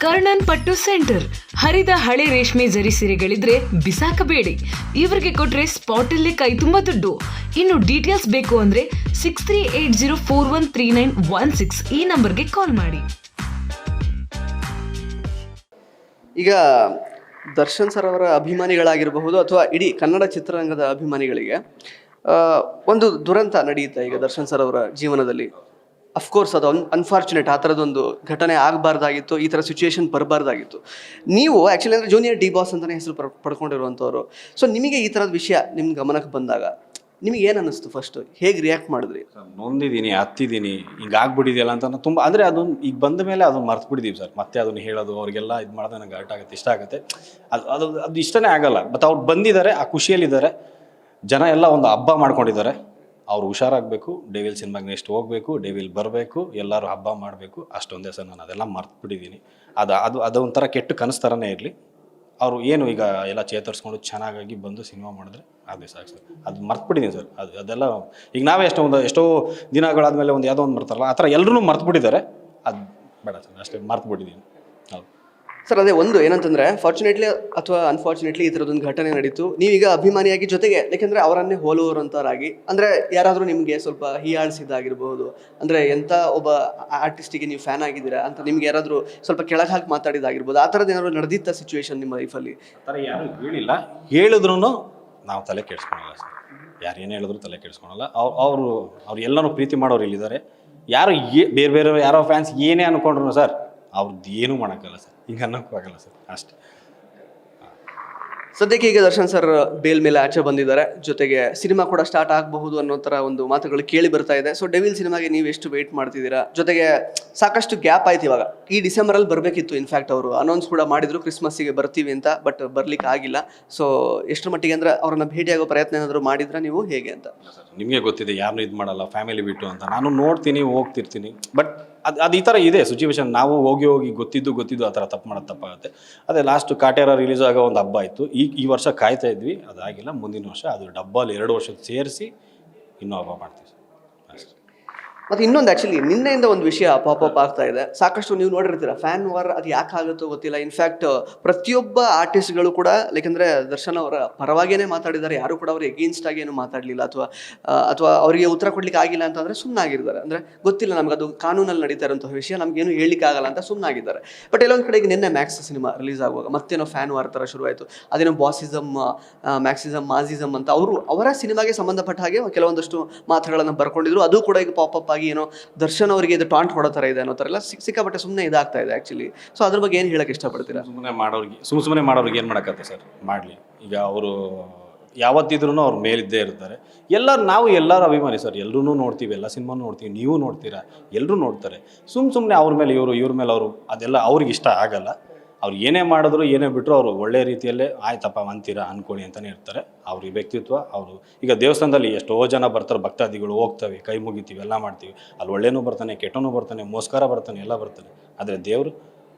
ಕರ್ಣನ್ ಪಟ್ಟು ಸೆಂಟರ್. ಹರಿದ ಹಳೆ ರೇಷ್ಮೆ ಜರಿ ಸೀರೆಗಳಿದ್ರೆ ಬಿಸಾಕಬೇಡಿ, ಇವರಿಗೆ ಕೊಟ್ರೆ ಸ್ಪಾಟಲ್ಲೇ ಕೈ ತುಂಬ ದುಡ್ಡು. ಇನ್ನು ಡೀಟೇಲ್ಸ್ ಬೇಕು ಅಂದ್ರೆ 6380413916 ಈ ನಂಬರ್ಗೆ ಕಾಲ್ ಮಾಡಿ. ಈಗ ದರ್ಶನ್ ಸರ್ ಅವರ ಅಭಿಮಾನಿಗಳಾಗಿರಬಹುದು ಅಥವಾ ಇಡೀ ಕನ್ನಡ ಚಿತ್ರರಂಗದ ಅಭಿಮಾನಿಗಳಿಗೆ ಒಂದು ದುರಂತ ನಡೆಯುತ್ತೆ ಈಗ ದರ್ಶನ್ ಸರ್ ಅವರ ಜೀವನದಲ್ಲಿ. ಅಫ್ಕೋರ್ಸ್ ಅದು ಅನ್ಫಾರ್ಚುನೇಟ್, ಆ ಥರದೊಂದು ಘಟನೆ ಆಗಬಾರ್ದಾಗಿತ್ತು, ಈ ಥರ ಸಿಚುವೇಶನ್ ಬರಬಾರ್ದಾಗಿತ್ತು. ನೀವು ಆ್ಯಕ್ಚುಲಿ ಅಂದರೆ ಜೂನಿಯರ್ ಡಿ ಬಾಸ್ ಅಂತಲೇ ಹೆಸರು ಪಡ್ಕೊಂಡಿರುವಂಥವ್ರು. ಸೊ ನಿಮಗೆ ಈ ಥರದ ವಿಷಯ ನಿಮ್ಮ ಗಮನಕ್ಕೆ ಬಂದಾಗ ನಿಮಗೆ ಏನು ಅನ್ನಿಸ್ತು? ಫಸ್ಟ್ ಹೇಗೆ ರಿಯಾಕ್ಟ್ ಮಾಡಿದ್ರಿ? ನೊಂದಿದ್ದೀನಿ, ಹತ್ತಿದ್ದೀನಿ, ಹಿಂಗಾಗ್ಬಿಟ್ಟಿದೆಯಲ್ಲ ಅಂತ ತುಂಬ. ಅಂದರೆ ಅದನ್ನು ಈಗ ಬಂದ ಮೇಲೆ ಅದನ್ನು ಮರ್ತು ಬಿಟ್ಟಿದ್ದೀವಿ ಸರ್. ಮತ್ತೆ ಅದನ್ನು ಹೇಳೋದು ಅವ್ರಿಗೆಲ್ಲ ಇದು ಮಾಡೋದು ನನಗೆ ಹರ್ಟ್ ಆಗುತ್ತೆ, ಇಷ್ಟ ಆಗುತ್ತೆ. ಅದು ಇಷ್ಟನೇ ಆಗಲ್ಲ. ಬಟ್ ಅವ್ರು ಬಂದಿದ್ದಾರೆ, ಆ ಖುಷಿಯಲ್ಲಿದ್ದಾರೆ. ಜನ ಎಲ್ಲ ಒಂದು ಹಬ್ಬ ಮಾಡ್ಕೊಂಡಿದ್ದಾರೆ. ಅವ್ರು ಹುಷಾರಾಗಬೇಕು, ಡೇವಿಲ್ ಸಿನಿಮಾಗೆ ನೆಕ್ಸ್ಟ್ ಹೋಗಬೇಕು, ಡೇವಿಲ್ ಬರಬೇಕು, ಎಲ್ಲರೂ ಹಬ್ಬ ಮಾಡಬೇಕು, ಅಷ್ಟೊಂದೇ ಸರ್. ನಾನು ಅದೆಲ್ಲ ಮರ್ತು ಬಿಟ್ಟಿದ್ದೀನಿ. ಅದು ಒಂಥರ ಕೆಟ್ಟ ಕನಸು ಥರನೇ ಇರಲಿ. ಅವರು ಏನು ಈಗ ಎಲ್ಲ ಚೇತರಿಸ್ಕೊಂಡು ಚೆನ್ನಾಗಿ ಬಂದು ಸಿನಿಮಾ ಮಾಡಿದ್ರೆ ಅದೇ ಸಾಕು ಸರ್. ಅದು ಮರ್ತು ಬಿಟ್ಟಿದ್ದೀನಿ ಸರ್. ಅದೆಲ್ಲ ಈಗ ನಾವೇ ಎಷ್ಟೋ ದಿನಗಳಾದಮೇಲೆ ಒಂದು ಯಾವುದೋ ಒಂದು ಬರ್ತಾರಲ್ಲ, ಆ ಥರ ಎಲ್ಲರೂ ಮರ್ತು ಬಿಟ್ಟಿದ್ದಾರೆ. ಅದು ಬೇಡ ಸರ್, ಅಷ್ಟೇ ಮರ್ತು ಬಿಟ್ಟಿದ್ದೀನಿ. ಹೌದು ಸರ್, ಅದೇ ಒಂದು ಏನಂತಂದರೆ ಫಾರ್ಚುನೇಟ್ಲಿ ಅಥವಾ ಅನ್ಫಾರ್ಚುನೇಟ್ಲಿ ಈ ಥರದೊಂದು ಘಟನೆ ನಡೀತು. ನೀವೀಗ ಅಭಿಮಾನಿಯಾಗಿ ಜೊತೆಗೆ ಯಾಕೆಂದರೆ ಅವರನ್ನೇ ಹೋಲುವರಂಥವ್ರಾಗಿ, ಅಂದರೆ ಯಾರಾದರೂ ನಿಮಗೆ ಸ್ವಲ್ಪ ಹೀಯಾಳಿಸಿದಾಗಿರ್ಬೋದು, ಅಂದರೆ ಎಂಥ ಒಬ್ಬ ಆರ್ಟಿಸ್ಟಿಗೆ ನೀವು ಫ್ಯಾನ್ ಆಗಿದ್ದೀರಾ ಅಂತ ನಿಮ್ಗೆ ಯಾರಾದರೂ ಸ್ವಲ್ಪ ಕೆಳಗೆ ಹಾಕಿ ಮಾತಾಡಿದಾಗಿರ್ಬೋದು, ಆ ಥರದ್ದು ಏನಾದರೂ ನಡೆದಿತ್ತ ಸಿಚುವೇಶನ್ ನಿಮ್ಮ ಲೈಫಲ್ಲಿ? ಆ ಥರ ಯಾರೂ ಹೇಳಿಲ್ಲ. ಹೇಳಿದ್ರು ನಾವು ತಲೆ ಕೆಡಿಸ್ಕೊಳಲ್ಲ ಸರ್. ಯಾರು ಏನು ಹೇಳಿದ್ರು ತಲೆ ಕೆಡಿಸ್ಕೊಳಲ್ಲ. ಅವರು ಎಲ್ಲರೂ ಪ್ರೀತಿ ಮಾಡೋರು ಇಲ್ಲಿದ್ದಾರೆ. ಯಾರು ಬೇರೆ ಯಾರೋ ಫ್ಯಾನ್ಸ್ ಏನೇ ಅಂದ್ಕೊಂಡ್ರು ಸರ್, ಅವ್ರದ್ದು ಏನೂ ಮಾಡೋಕ್ಕಲ್ಲ ಸರ್. ಹಿಂಗೆ ಅನ್ನೋಕ್ಕೂ ಆಗಲ್ಲ ಸರ್, ಅಷ್ಟೇ. ಸದ್ಯಕ್ಕೆ ಈಗ ದರ್ಶನ್ ಸರ್ ಬೇಲ್ ಮೇಲೆ ಆಚೆ ಬಂದಿದ್ದಾರೆ, ಜೊತೆಗೆ ಸಿನಿಮಾ ಕೂಡ ಸ್ಟಾರ್ಟ್ ಆಗಬಹುದು ಅನ್ನೋ ಥರ ಒಂದು ಮಾತುಗಳು ಕೇಳಿ ಬರ್ತಾ ಇದೆ. ಸೊ ಡೆವಿಲ್ ಸಿನಿಮಾಗೆ ನೀವು ಎಷ್ಟು ವೆಯ್ಟ್ ಮಾಡ್ತಿದ್ದೀರಾ? ಜೊತೆಗೆ ಸಾಕಷ್ಟು ಗ್ಯಾಪ್ ಆಯ್ತು. ಇವಾಗ ಈ ಡಿಸೆಂಬರಲ್ಲಿ ಬರಬೇಕಿತ್ತು. ಇನ್ಫ್ಯಾಕ್ಟ್ ಅವರು ಅನೌನ್ಸ್ ಕೂಡ ಮಾಡಿದ್ರು ಕ್ರಿಸ್ಮಸ್ಸಿಗೆ ಬರ್ತೀವಿ ಅಂತ, ಬಟ್ ಬರ್ಲಿಕ್ಕೆ ಆಗಿಲ್ಲ. ಸೊ ಎಷ್ಟರ ಮಟ್ಟಿಗೆ ಅಂದರೆ ಅವ್ರನ್ನ ಭೇಟಿಯಾಗೋ ಪ್ರಯತ್ನ ಏನಾದರೂ ಮಾಡಿದ್ರೆ ನೀವು ಹೇಗೆ ಅಂತ? ನಿಮಗೆ ಗೊತ್ತಿದೆ, ಯಾರನ್ನೂ ಇದು ಮಾಡಲ್ಲ, ಫ್ಯಾಮಿಲಿ ಬಿಟ್ಟು ಅಂತ. ನಾನು ನೋಡ್ತೀನಿ, ಹೋಗ್ತಿರ್ತೀನಿ. ಬಟ್ ಅದು ಈ ಥರ ಇದೆ ಸಿಚುವೇಶನ್. ನಾವು ಹೋಗಿ ಗೊತ್ತಿದ್ದು ಆ ಥರ ತಪ್ಪು ಮಾಡೋದು ತಪ್ಪಾಗುತ್ತೆ. ಅದೇ ಲಾಸ್ಟ್ ಕಾಟೇರ ರಿಲೀಸ್ ಆಗೋ ಒಂದು ಹಬ್ಬ ಆಯಿತು. ಈ ವರ್ಷ ಕಾಯ್ತಾ ಇದ್ವಿ, ಅದಾಗಿಲ್ಲ. ಮುಂದಿನ ವರ್ಷ ಅದು ಡಬ್ಬಲ್ಲಿ 2 ವರ್ಷಕ್ಕೆ ಸೇರಿಸಿ ಇನ್ನೂ ಹಬ್ಬ ಮಾಡ್ತೀವಿ ಅಷ್ಟೇ. ಮತ್ತು ಇನ್ನೊಂದು ಆ್ಯಕ್ಚುಲಿ ನಿನ್ನೆಯಿಂದ ಒಂದು ವಿಷಯ ಪಾಪಪ್ ಆಗ್ತಾ ಇದೆ. ಸಾಕಷ್ಟು ನೀವು ನೋಡಿರ್ತೀರ, ಫ್ಯಾನ್ ವಾರ್ ಅದು ಯಾಕೆ ಆಗುತ್ತೋ ಗೊತ್ತಿಲ್ಲ. ಇನ್ಫ್ಯಾಕ್ಟ್ ಪ್ರತಿಯೊಬ್ಬ ಆರ್ಟಿಸ್ಟ್ಗಳು ಕೂಡ ಯಾಕೆಂದರೆ ದರ್ಶನ್ ಅವರ ಪರವಾಗಿಯೇ ಮಾತಾಡಿದ್ದಾರೆ. ಯಾರು ಕೂಡ ಅವ್ರಿಗೆ ಎಗೇನ್ಸ್ಟ್ ಆಗಿ ಏನು ಮಾತಾಡಲಿಲ್ಲ, ಅಥವಾ ಅವರಿಗೆ ಉತ್ತರ ಕೊಡ್ಲಿಕ್ಕೆ ಆಗಿಲ್ಲ ಅಂತಂದರೆ ಸುಮ್ಮನಾಗಿದ್ದಾರೆ. ಅಂದರೆ ಗೊತ್ತಿಲ್ಲ ನಮ್ಗೆ, ಅದು ಕಾನೂನಲ್ಲಿ ನಡೀತಾ ಇರೋಂಥ ವಿಷಯ, ನಮಗೇನು ಹೇಳಲಿಕ್ಕೆ ಆಗಲ್ಲ ಅಂತ ಸುಮ್ಮನಾಗಿದ್ದಾರೆ. ಬಟ್ ಎಲ್ಲೊಂದು ಕಡೆಗೆ ನಿನ್ನೆ ಮ್ಯಾಕ್ಸ್ ಸಿನಿಮಾ ರಿಲೀಸ್ ಆಗುವಾಗ ಮತ್ತೇನೋ ಫ್ಯಾನ್ ವಾರ್ ಥರ ಶುರುವಾಯಿತು. ಅದೇನೋ ಬಾಸಿಸಮ್, ಮ್ಯಾಕ್ಸಿಸಮ್, ಮಾಸಿಸಮ್ ಅಂತ ಅವರ ಸಿನಿಮಾಗೆ ಸಂಬಂಧಪಟ್ಟ ಹಾಗೆ ಕೆಲವೊಂದಷ್ಟು ಮಾತುಗಳನ್ನು ಬರ್ಕೊಂಡಿದ್ರು. ಅದು ಕೂಡ ಈಗ ಪಾಪಪ್ ಆಗಿ ಏನೋ ದರ್ಶನ್ ಅವರಿಗೆ ಇದು ಟಾಂಟ್ ಹೊಡೋ ಥರ ಇದೆ ಅನ್ನೋ ಥರ ಎಲ್ಲ ಸಿಕ್ಕಾಪಟ್ಟೆ ಸುಮ್ಮನೆ ಇದಾಗ್ತಾ ಇದೆ ಆ್ಯಕ್ಚುಲಿ. ಸೊ ಅದ್ರ ಬಗ್ಗೆ ಏನು ಹೇಳಕ್ಕೆ ಇಷ್ಟಪಡ್ತೀರಾ? ಸುಮ್ಮನೆ ಮಾಡೋರಿಗೆ ಏನು ಮಾಡೋಕ್ಕತ್ತೆ ಸರ್? ಮಾಡಲಿ. ಈಗ ಅವರು ಯಾವತ್ತಿದ್ರೂ ಅವ್ರ ಮೇಲಿದ್ದೇ ಇರ್ತಾರೆ. ಎಲ್ಲರೂ ಅಭಿಮಾನಿ ಸರ್. ಎಲ್ಲರೂ ನೋಡ್ತೀವಿ, ಎಲ್ಲ ಸಿನಿಮಾನು ನೋಡ್ತೀವಿ, ನೀವು ನೋಡ್ತೀರಾ, ಎಲ್ಲರೂ ನೋಡ್ತಾರೆ. ಸುಮ್ಮನೆ ಅವ್ರ ಮೇಲೆ ಇವ್ರ ಮೇಲೆ ಅವರು, ಅದೆಲ್ಲ ಅವ್ರಿಗೆ ಇಷ್ಟ ಆಗಲ್ಲ. ಅವ್ರು ಏನೇ ಮಾಡಿದ್ರು ಏನೇ ಬಿಟ್ಟರು ಅವರು ಒಳ್ಳೆ ರೀತಿಯಲ್ಲೇ ಆಯ್ತಪ್ಪ ಅಂತೀರಾ ಅಂದ್ಕೊಳ್ಳಿ ಅಂತಲೇ ಇರ್ತಾರೆ. ಅವ್ರ ವ್ಯಕ್ತಿತ್ವ ಅವರು ಈಗ ದೇವಸ್ಥಾನದಲ್ಲಿ ಎಷ್ಟೋ ಜನ ಬರ್ತಾರೆ, ಭಕ್ತಾದಿಗಳು ಹೋಗ್ತವೆ, ಕೈ ಮುಗಿತೀವಿ, ಎಲ್ಲ ಮಾಡ್ತೀವಿ. ಅಲ್ಲಿ ಒಳ್ಳೆನೂ ಬರ್ತಾನೆ, ಕೆಟ್ಟನೂ ಬರ್ತಾನೆ, ಮೋಸ್ಕರ ಬರ್ತಾನೆ, ಎಲ್ಲ ಬರ್ತಾನೆ. ಆದರೆ ದೇವರು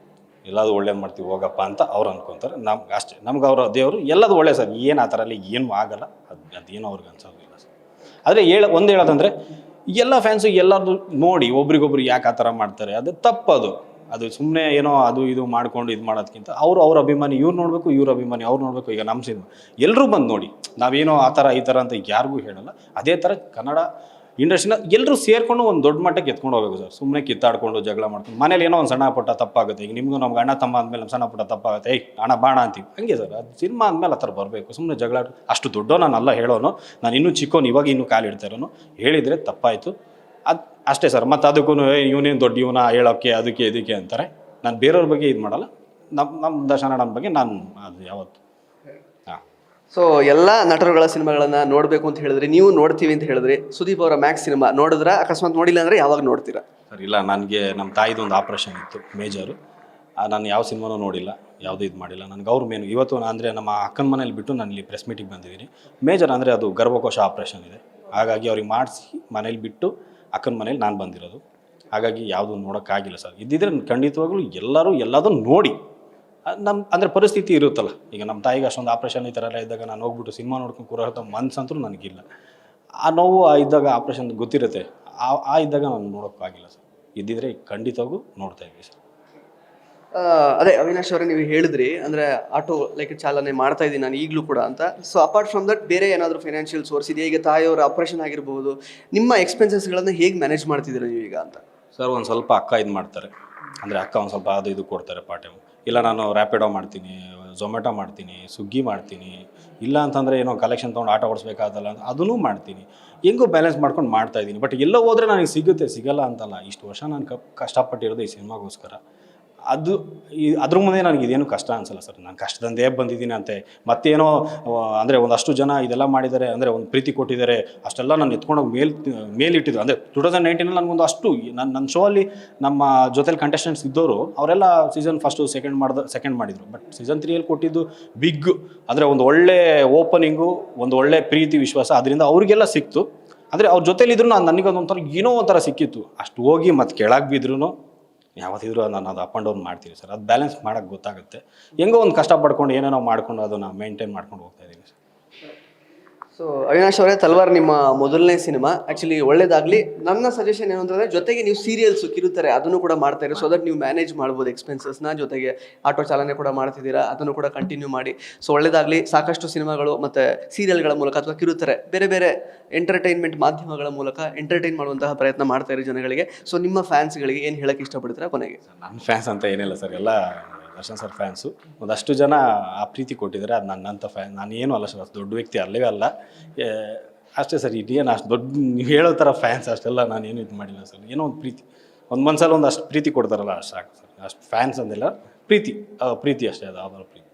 ಎಲ್ಲದು ಒಳ್ಳೇದು ಮಾಡ್ತೀವಿ ಹೋಗಪ್ಪ ಅಂತ ಅವ್ರು ಅನ್ಕೊತಾರೆ. ನಮ್ಗೆ ಅಷ್ಟೇ, ನಮ್ಗೆ ಅವರ ದೇವರು ಎಲ್ಲದು ಒಳ್ಳೆ ಸರ್. ಏನು ಆ ಥರ ಅಲ್ಲಿ ಏನೂ ಆಗಲ್ಲ, ಅದೇನು ಅವ್ರಿಗೆ ಅನ್ಸೋದಿಲ್ಲ ಸರ್. ಆದರೆ ಒಂದು ಹೇಳೋದಂದರೆ ಎಲ್ಲ ಫ್ಯಾನ್ಸು ಎಲ್ಲರದು ನೋಡಿ ಒಬ್ರಿಗೊಬ್ರು ಯಾಕೆ ಆ ಥರ ಮಾಡ್ತಾರೆ, ಅದು ತಪ್ಪದು. ಅದು ಸುಮ್ಮನೆ ಏನೋ ಅದು ಇದು ಮಾಡ್ಕೊಂಡು ಇದು ಮಾಡೋದಕ್ಕಿಂತ ಅವ್ರ ಅಭಿಮಾನಿ ಇವ್ರು ನೋಡಬೇಕು, ಇವ್ರ ಅಭಿಮಾನಿ ಅವ್ರು ನೋಡಬೇಕು. ಈಗ ನಮ್ಮ ಸಿನಿಮಾ ಎಲ್ಲರೂ ಬಂದು ನೋಡಿ, ನಾವೇನೋ ಆ ಥರ ಈ ಥರ ಅಂತ ಯಾರಿಗೂ ಹೇಳಲ್ಲ. ಅದೇ ಥರ ಕನ್ನಡ ಇಂಡಸ್ಟ್ರಿನ ಎಲ್ಲರೂ ಸೇರ್ಕೊಂಡು ಒಂದು ದೊಡ್ಡ ಮಟ್ಟಕ್ಕೆ ಎತ್ಕೊಂಡು ಹೋಗಬೇಕು ಸರ್. ಸುಮ್ಮನೆ ಕಿತ್ತಾಡ್ಕೊಂಡು ಜಗಳ ಮಾಡ್ಕೊಂಡು ಮನೇಲಿ ಏನೋ ಒಂದು ಸಣ್ಣ ಪುಟ್ಟ ತಪ್ಪಾಗುತ್ತೆ. ಈಗ ನಿಮಗೂ ನಮ್ಗೆ ಅಣ್ಣ ತಮ್ಮ ಅಂದಮೇಲೆ ನಮ್ಮ ಸಣ್ಣ ಪುಟ್ಟ ತಪ್ಪಾಗುತ್ತೆ, ಅಣ್ಣ ಬಾಣ ಅಂತೀವಿ, ಹಂಗೆ ಸರ್. ಅದು ಸಿನಿಮಾ ಅಂದಮೇಲೆ ಆ ಥರ ಬರಬೇಕು. ಸುಮ್ಮನೆ ಜಗಳ ಅಷ್ಟು ದೊಡ್ಡೋ ನಾನಲ್ಲ ಹೇಳೋನು, ನಾನು ಇನ್ನೂ ಚಿಕ್ಕೋನು, ಇವಾಗ ಇನ್ನೂ ಕಾಲಿಡ್ತಾ ಇರೋನು. ಹೇಳಿದರೆ ತಪ್ಪಾಯಿತು, ಅದು ಅಷ್ಟೇ ಸರ್. ಮತ್ತು ಅದಕ್ಕೂ ಇವನೇನು ದೊಡ್ಡ ಇವನ ಹೇಳೋಕ್ಕೆ ಅದಕ್ಕೆ ಇದಕ್ಕೆ ಅಂತಾರೆ. ನಾನು ಬೇರೆಯವ್ರ ಬಗ್ಗೆ ಇದು ಮಾಡಲ್ಲ. ನಮ್ಮ ದರ್ಶನ ನನ್ನ ಬಗ್ಗೆ ನಾನು ಅದು ಯಾವತ್ತು. ಹಾಂ. ಸೊ ಎಲ್ಲ ನಟರುಗಳ ಸಿನಿಮಾಗಳನ್ನ ನೋಡಬೇಕು ಅಂತ ಹೇಳಿದ್ರಿ, ನೀವು ನೋಡ್ತೀವಿ ಅಂತ ಹೇಳಿದ್ರಿ. ಸುದೀಪ್ ಅವರ ಮ್ಯಾಕ್ಸ್ ಸಿನಿಮಾ ನೋಡಿದ್ರ? ಅಕಸ್ಮಾತ್ ನೋಡಿಲ್ಲ ಅಂದರೆ ಯಾವಾಗ ನೋಡ್ತೀರಾ? ಸರ್ ಇಲ್ಲ, ನನಗೆ ನಮ್ಮ ತಾಯಿದು ಒಂದು ಆಪ್ರೇಷನ್ ಇತ್ತು ಮೇಜರು. ನಾನು ಯಾವ ಸಿನಿಮಾನೂ ನೋಡಿಲ್ಲ, ಯಾವುದೂ ಇದು ಮಾಡಿಲ್ಲ. ನನಗೆ ಅವ್ರ ಮೇನು ಇವತ್ತು ಅಂದರೆ ನಮ್ಮ ಅಕ್ಕನ ಮನೇಲಿ ಬಿಟ್ಟು ನಾನು ಇಲ್ಲಿ ಪ್ರೆಸ್ ಮೀಟಿಗೆ ಬಂದಿದ್ದೀನಿ. ಮೇಜರ್ ಅಂದರೆ ಅದು ಗರ್ಭಕೋಶ ಆಪ್ರೇಷನ್ ಇದೆ, ಹಾಗಾಗಿ ಅವ್ರಿಗೆ ಮಾಡಿಸಿ ಮನೇಲಿ ಬಿಟ್ಟು ಅಕ್ಕನ ಮನೇಲಿ ನಾನು ಬಂದಿರೋದು. ಹಾಗಾಗಿ ಯಾವುದೂ ನೋಡೋಕ್ಕಾಗಿಲ್ಲ ಸರ್. ಇದ್ದಿದ್ರೆ ಖಂಡಿತವಾಗ್ಲೂ ಎಲ್ಲರೂ ಎಲ್ಲದನ್ನು ನೋಡಿ. ನಮ್ಮ ಅಂದರೆ ಪರಿಸ್ಥಿತಿ ಇರುತ್ತಲ್ಲ, ಈಗ ನಮ್ಮ ತಾಯಿಗೆ ಅಷ್ಟೊಂದು ಆಪ್ರೇಷನ್ ಈ ಥರ ಎಲ್ಲ ಇದ್ದಾಗ ನಾನು ಹೋಗ್ಬಿಟ್ಟು ಸಿನಿಮಾ ನೋಡ್ಕೊಂಡು ಕೂರೋ ಮನ್ಸಂತೂ ನನಗಿಲ್ಲ. ಆ ನೋವು ಇದ್ದಾಗ ಆಪ್ರೇಷನ್ ಗೊತ್ತಿರುತ್ತೆ, ಆ ಇದ್ದಾಗ ನಾನು ನೋಡೋಕ್ಕಾಗಿಲ್ಲ ಸರ್. ಇದ್ದಿದ್ರೆ ಖಂಡಿತವಾಗೂ ನೋಡ್ತಾ ಇದ್ವಿ ಸರ್. ಅದೇ ಅವಿನಾಶ್ ಅವರೇ, ನೀವು ಹೇಳಿದ್ರಿ ಅಂದರೆ ಆಟೋ ಲೈಕ್ ಚಾಲನೆ ಮಾಡ್ತಾ ಇದ್ದೀನಿ ನಾನು ಈಗಲೂ ಕೂಡ ಅಂತ. ಸೊ ಅಪಾರ್ಟ್ ಫ್ರಮ್ ದಟ್ ಬೇರೆ ಏನಾದರೂ ಫೈನಾನ್ಷಿಯಲ್ ಸೋರ್ಸ್ ಇದೆಯಾ? ಈಗ ತಾಯಿಯವರ ಆಪ್ರೇಷನ್ ಆಗಿರ್ಬೋದು, ನಿಮ್ಮ ಎಕ್ಸ್ಪೆನ್ಸಸ್ಗಳನ್ನು ಹೇಗೆ ಮ್ಯಾನೇಜ್ ಮಾಡ್ತಿದ್ದೀರಾ ನೀವು ಈಗ ಅಂತ? ಸರ್ ಒಂದು ಸ್ವಲ್ಪ ಅಕ್ಕ ಇದು ಮಾಡ್ತಾರೆ, ಅಂದರೆ ಅಕ್ಕ ಒಂದು ಸ್ವಲ್ಪ ಅದು ಇದು ಕೊಡ್ತಾರೆ ಪಾರ್ಟ್ ಟೈಮ್. ಇಲ್ಲ ನಾನು ರ್ಯಾಪಿಡೋ ಮಾಡ್ತೀನಿ, ಝೊಮ್ಯಾಟೊ ಮಾಡ್ತೀನಿ, ಸ್ವಿಗ್ಗಿ ಮಾಡ್ತೀನಿ. ಇಲ್ಲ ಅಂತಂದರೆ ಏನೋ ಕಲೆಕ್ಷನ್ ತೊಗೊಂಡು ಆಟೋ ಓಡಿಸ್ಬೇಕಾದಲ್ಲ ಅಂತ ಅದನ್ನೂ ಮಾಡ್ತೀನಿ. ಹೆಂಗೂ ಬ್ಯಾಲೆನ್ಸ್ ಮಾಡ್ಕೊಂಡು ಮಾಡ್ತಾಯಿದ್ದೀನಿ. ಬಟ್ ಎಲ್ಲೋ ಹೋದರೆ ನನಗೆ ಸಿಗಲ್ಲ ಅಂತಲ್ಲ. ಇಷ್ಟು ವರ್ಷ ನಾನು ಕಷ್ಟಪಟ್ಟಿರೋದು ಈ ಸಿನಿಮಾಗೋಸ್ಕರ. ಅದು ಅದ್ರ ಮುಂದೆ ನನಗೆ ಇದೇನು ಕಷ್ಟ ಅನಿಸಲ್ಲ ಸರ್. ನಾನು ಕಷ್ಟದಂದೇ ಬಂದಿದ್ದೀನಿ ಅಂತೆ. ಮತ್ತೇನೋ ಅಂದರೆ ಒಂದಷ್ಟು ಜನ ಇದೆಲ್ಲ ಮಾಡಿದ್ದಾರೆ, ಅಂದರೆ ಒಂದು ಪ್ರೀತಿ ಕೊಟ್ಟಿದ್ದಾರೆ, ಅಷ್ಟೆಲ್ಲ ನಾನು ಎತ್ಕೊಂಡೋಗಿ ಮೇಲಿಟ್ಟಿದ್ದು. ಅಂದರೆ 2019 ನನಗೊಂದು ಅಷ್ಟು ನನ್ನ ಶೋ ಅಲ್ಲಿ ನಮ್ಮ ಜೊತೆಲಿ ಕಂಟೆಸ್ಟೆಂಟ್ಸ್ ಇದ್ದವರು ಅವರೆಲ್ಲ ಸೀಸನ್ ಫಸ್ಟು ಸೆಕೆಂಡ್ ಮಾಡಿದರು. ಬಟ್ ಸೀಸನ್ 3ಯಲ್ಲಿ ಕೊಟ್ಟಿದ್ದು ಬಿಗ್, ಅಂದರೆ ಒಂದು ಒಳ್ಳೆ ಓಪನಿಂಗು, ಒಂದು ಒಳ್ಳೆ ಪ್ರೀತಿ ವಿಶ್ವಾಸ ಅದರಿಂದ ಅವ್ರಿಗೆಲ್ಲ ಸಿಕ್ತು. ಅಂದರೆ ಅವ್ರ ಜೊತೆಲಿದ್ರು ನನಗೊಂದೊಂಥರ ಏನೋ ಒಂಥರ ಸಿಕ್ಕಿತ್ತು. ಅಷ್ಟು ಹೋಗಿ ಮತ್ತು ಕೆಳಗೆ ಬಿದ್ರೂ ಯಾವತ್ತಿದ್ರೂ ನಾನು ಅದು ಅಪ್ ಆ್ಯಂಡ್ ಡೌನ್ ಮಾಡ್ತೀವಿ ಸರ್. ಅದು ಬ್ಯಾಲೆನ್ಸ್ ಮಾಡೋಕ್ಕೆ ಗೊತ್ತಾಗುತ್ತೆ. ಹೆಂಗೋ ಒಂದು ಕಷ್ಟ ಪಡ್ಕೊಂಡು ಏನೇನೋ ಮಾಡ್ಕೊಂಡು ಅದನ್ನು ಮೇಂಟೈನ್ ಮಾಡ್ಕೊಂಡು ಹೋಗ್ತಾ ಇದ್ದೀನಿ ಸರ್. ಸೊ ಅವಿನಾಶ್ ಅವರೇ, ತಲ್ವಾರ್ ನಿಮ್ಮ ಮೊದಲನೇ ಸಿನಿಮಾ. ಆ್ಯಕ್ಚುಲಿ ಒಳ್ಳೇದಾಗಲಿ. ನನ್ನ ಸಜೆಷನ್ ಏನು ಅಂತಂದರೆ, ಜೊತೆಗೆ ನೀವು ಸೀರಿಯಲ್ಸು ಕಿರುತ್ತಾರೆ ಅದನ್ನು ಕೂಡ ಮಾಡ್ತಾ ಇರಿ. ಸೊ ದಟ್ ನೀವು ಮ್ಯಾನೇಜ್ ಮಾಡ್ಬೋದು ಎಕ್ಸ್ಪೆನ್ಸಸ್ನ. ಜೊತೆಗೆ ಆಟೋ ಚಾಲನೆ ಕೂಡ ಮಾಡ್ತಿದ್ದೀರಾ, ಅದನ್ನು ಕೂಡ ಕಂಟಿನ್ಯೂ ಮಾಡಿ. ಸೊ ಒಳ್ಳೇದಾಗಲಿ. ಸಾಕಷ್ಟು ಸಿನಿಮಾಗಳು ಮತ್ತು ಸೀರಿಯಲ್ಗಳ ಮೂಲಕ ಅಥವಾ ಕಿರುತ್ತಾರೆ ಬೇರೆ ಬೇರೆ ಎಂಟರ್ಟೈನ್ಮೆಂಟ್ ಮಾಧ್ಯಮಗಳ ಮೂಲಕ ಎಂಟರ್ಟೈನ್ ಮಾಡುವಂತಹ ಪ್ರಯತ್ನ ಮಾಡ್ತಾ ಇರಿ ಜನಗಳಿಗೆ. ಸೊ ನಿಮ್ಮ ಫ್ಯಾನ್ಸ್ಗಳಿಗೆ ಏನು ಹೇಳೋಕ್ಕೆ ಇಷ್ಟಪಡ್ತೀರಾ ಕೊನೆಗೆ? ನನ್ನ ಫ್ಯಾನ್ಸ್ ಅಂತ ಏನಿಲ್ಲ ಸರ್, ಎಲ್ಲ ದರ್ಶನ್ ಸರ್ ಫ್ಯಾನ್ಸು. ಒಂದಷ್ಟು ಜನ ಆ ಪ್ರೀತಿ ಕೊಟ್ಟಿದ್ದಾರೆ, ಅದು ನನ್ನಂಥ ಫ್ಯಾನ್. ನಾನು ಏನೂ ಅಲ್ಲ ಸರ್, ದೊಡ್ಡ ವ್ಯಕ್ತಿ ಅಲ್ಲವೇ ಅಲ್ಲ. ಅಷ್ಟೇ ಸರ್. ಇದೇನು ಅಷ್ಟು ದೊಡ್ಡ ನೀವು ಹೇಳೋ ಥರ ಫ್ಯಾನ್ಸ್ ಅಷ್ಟೆಲ್ಲ ನಾನೇನು ಇದು ಮಾಡಿಲ್ಲ ಸರ್. ಏನೋ ಒಂದು ಪ್ರೀತಿ, ಒಂದು ಮನಸ್ಸಲ್ಲಿ ಒಂದು ಅಷ್ಟು ಪ್ರೀತಿ ಕೊಡ್ತಾರಲ್ಲ ಅಷ್ಟು ಸಾಕು ಸರ್. ಅಷ್ಟು ಫ್ಯಾನ್ಸ್ ಅಂದಿಲ್ಲ, ಪ್ರೀತಿ ಅಷ್ಟೇ. ಅದು ಅವರ ಪ್ರೀತಿ.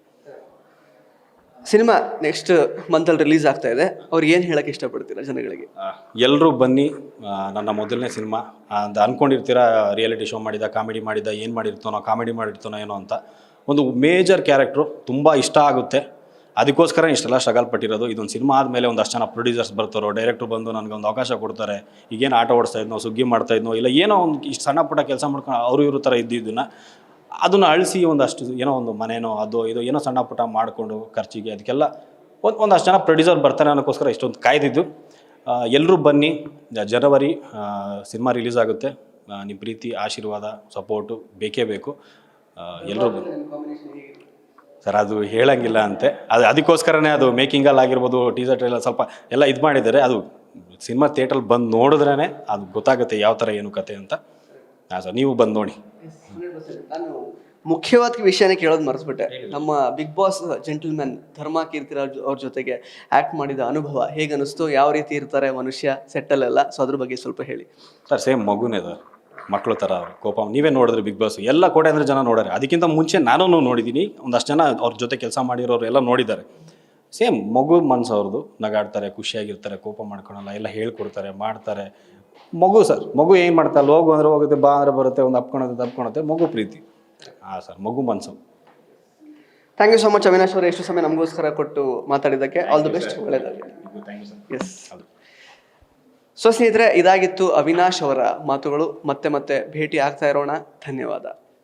ಸಿನಿಮಾ ನೆಕ್ಸ್ಟ್ ಮಂತಲ್ಲಿ ರಿಲೀಸ್ ಆಗ್ತಾ ಇದೆ, ಅವ್ರಿಗೆ ಏನು ಹೇಳೋಕ್ಕೆ ಇಷ್ಟಪಡ್ತೀರಾ ಜನಗಳಿಗೆ? ಎಲ್ಲರೂ ಬನ್ನಿ. ನನ್ನ ಮೊದಲನೇ ಸಿನಿಮಾ ಅಂತ ಅಂದ್ಕೊಂಡಿರ್ತೀರಾ, ರಿಯಾಲಿಟಿ ಶೋ ಮಾಡಿದ, ಕಾಮಿಡಿ ಮಾಡಿದ, ಏನು ಮಾಡಿರ್ತಾನೋ ಏನೋ ಅಂತ. ಒಂದು ಮೇಜರ್ ಕ್ಯಾರೆಕ್ಟ್ರು ತುಂಬ ಇಷ್ಟ ಆಗುತ್ತೆ. ಅದಕ್ಕೋಸ್ಕರ ಇಷ್ಟೆಲ್ಲ ಸ್ಟ್ರಗಲ್ ಪಟ್ಟಿರೋದು. ಇದೊಂದು ಸಿನಿಮಾ ಆದಮೇಲೆ ಒಂದಷ್ಟು ಜನ ಪ್ರೊಡ್ಯೂಸರ್ಸ್ ಬರ್ತಾರೋ, ಡೈರೆಕ್ಟ್ರು ಬಂದು ನನಗೆ ಒಂದು ಅವಕಾಶ ಕೊಡ್ತಾರೆ. ಈಗೇನು ಆಟೋ ಓಡಿಸ್ತಾ ಇದ್ನೋ, ಸ್ವಿಗ್ಗಿ ಮಾಡ್ತಾಯಿದ್ನೋ, ಇಲ್ಲ ಏನೋ ಒಂದು ಇಷ್ಟು ಸಣ್ಣ ಪುಟ್ಟ ಕೆಲಸ ಮಾಡ್ಕೊಂಡು ಅವರು ಇವರು ಥರ ಇದ್ದಿದ್ದನ್ನು ಅದನ್ನು ಅಳಿಸಿ ಒಂದಷ್ಟು ಏನೋ ಒಂದು ಮನೇನೋ ಅದು ಇದು ಏನೋ ಸಣ್ಣ ಪುಟ್ಟ ಮಾಡಿಕೊಂಡು ಖರ್ಚಿಗೆ ಅದಕ್ಕೆಲ್ಲ ಒಂದಷ್ಟು ಜನ ಪ್ರೊಡ್ಯೂಸರ್ ಬರ್ತಾರೆ ಅನ್ನೋಕ್ಕೋಸ್ಕರ ಇಷ್ಟೊಂದು ಕಾಯ್ದಿದ್ದು. ಎಲ್ಲರೂ ಬನ್ನಿ. ಜನವರಿ ಸಿನಿಮಾ ರಿಲೀಸ್ ಆಗುತ್ತೆ. ನಿಮ್ಮ ಪ್ರೀತಿ, ಆಶೀರ್ವಾದ, ಸಪೋರ್ಟು ಬೇಕೇ ಬೇಕು. ಎಲ್ಲರೂ ಸರ್, ಅದು ಹೇಳಂಗಿಲ್ಲ ಅಂತೆ. ಅದಕ್ಕೋಸ್ಕರನೇ ಅದು ಮೇಕಿಂಗಲ್ಲಿ ಆಗಿರ್ಬೋದು, ಟೀಸರ್ ಟ್ರೈಲರ್ ಸ್ವಲ್ಪ ಎಲ್ಲ ಇದು ಮಾಡಿದ್ದಾರೆ. ಅದು ಸಿನಿಮಾ ಥಿಯೇಟ್ರಲ್ಲಿ ಬಂದು ನೋಡಿದ್ರೇ ಅದು ಗೊತ್ತಾಗುತ್ತೆ ಯಾವ ಥರ ಏನು ಕತೆ ಅಂತ. ಹಾಂ ಸರ್, ನೀವು ಬಂದು ನೋಡಿ. ನಾನು ಮುಖ್ಯವಾದ ವಿಷಯನೇ ಕೇಳೋದು ಮರೆಸ್ಬಿಟ್ಟೆ. ನಮ್ಮ ಬಿಗ್ ಬಾಸ್ ಜೆಂಟಲ್ಮ್ಯಾನ್ ಧರ್ಮ ಕೀರ್ತಿರಾಜ್ ಅವ್ರ ಜೊತೆಗೆ ಆ್ಯಕ್ಟ್ ಮಾಡಿದ ಅನುಭವ ಹೇಗೆ ಅನಿಸ್ತು? ಯಾವ ರೀತಿ ಇರ್ತಾರೆ ಮನುಷ್ಯ ಸೆಟ್ಟಲ್ಲೆಲ್ಲ? ಸೊ ಅದ್ರ ಬಗ್ಗೆ ಸ್ವಲ್ಪ ಹೇಳಿ ಸರ್. ಸೇಮ್ ಮಗುನೇ ಸರ್, ಮಕ್ಕಳು ಥರ ಅವರು. ಕೋಪ ನೀವೇ ನೋಡಿದ್ರಿ ಬಿಗ್ ಬಾಸ್, ಎಲ್ಲ ಕೋಟೆ ಅಂದರೆ ಜನ ನೋಡ್ಯಾರೆ. ಅದಕ್ಕಿಂತ ಮುಂಚೆ ನಾನು ನೋಡಿದ್ದೀನಿ. ಒಂದಷ್ಟು ಜನ ಅವ್ರ ಜೊತೆ ಕೆಲಸ ಮಾಡಿರೋರು ಎಲ್ಲ ನೋಡಿದ್ದಾರೆ. ಸೇಮ್ ಮಗು ಮನಸ್ಸು ಅವ್ರದ್ದು. ನಗಾಡ್ತಾರೆ, ಖುಷಿಯಾಗಿರ್ತಾರೆ, ಕೋಪ ಮಾಡ್ಕೊಳಲ್ಲ, ಎಲ್ಲ ಹೇಳ್ಕೊಡ್ತಾರೆ, ಮಾಡ್ತಾರೆ. ಮಗು ಸರ್, ಮಗು ಏನು ಮಾಡ್ತಾ ಅಲ್ಲಿ ಹೋಗು ಅಂದರೆ ಹೋಗುತ್ತೆ, ಬಾ ಅಂದರೆ ಬರುತ್ತೆ, ಒಂದು ಅಪ್ಕೊಳುತ್ತೆ. ಮಗು ಪ್ರೀತಿ. ಹಾಂ ಸರ್, ಮಗು ಮನಸ್ಸು. Thank you so much Avinash ಅವರೇ, ಎಷ್ಟು ಸಮಯ ನಮಗೋಸ್ಕರ ಕೊಟ್ಟು ಮಾತಾಡಿದ್ದಕ್ಕೆ. ಆಲ್ ದಿ ಬೆಸ್ಟ್, ಒಳ್ಳೆಯದಾಗಲಿ. ಎಸ್. ಸೊ ಸ್ನೇಹಿತರೆ, ಇದಾಗಿತ್ತು ಅವಿನಾಶ್ ಅವರ ಮಾತುಗಳು. ಮತ್ತೆ ಭೇಟಿ ಆಗ್ತಾ ಇರೋಣ. ಧನ್ಯವಾದ.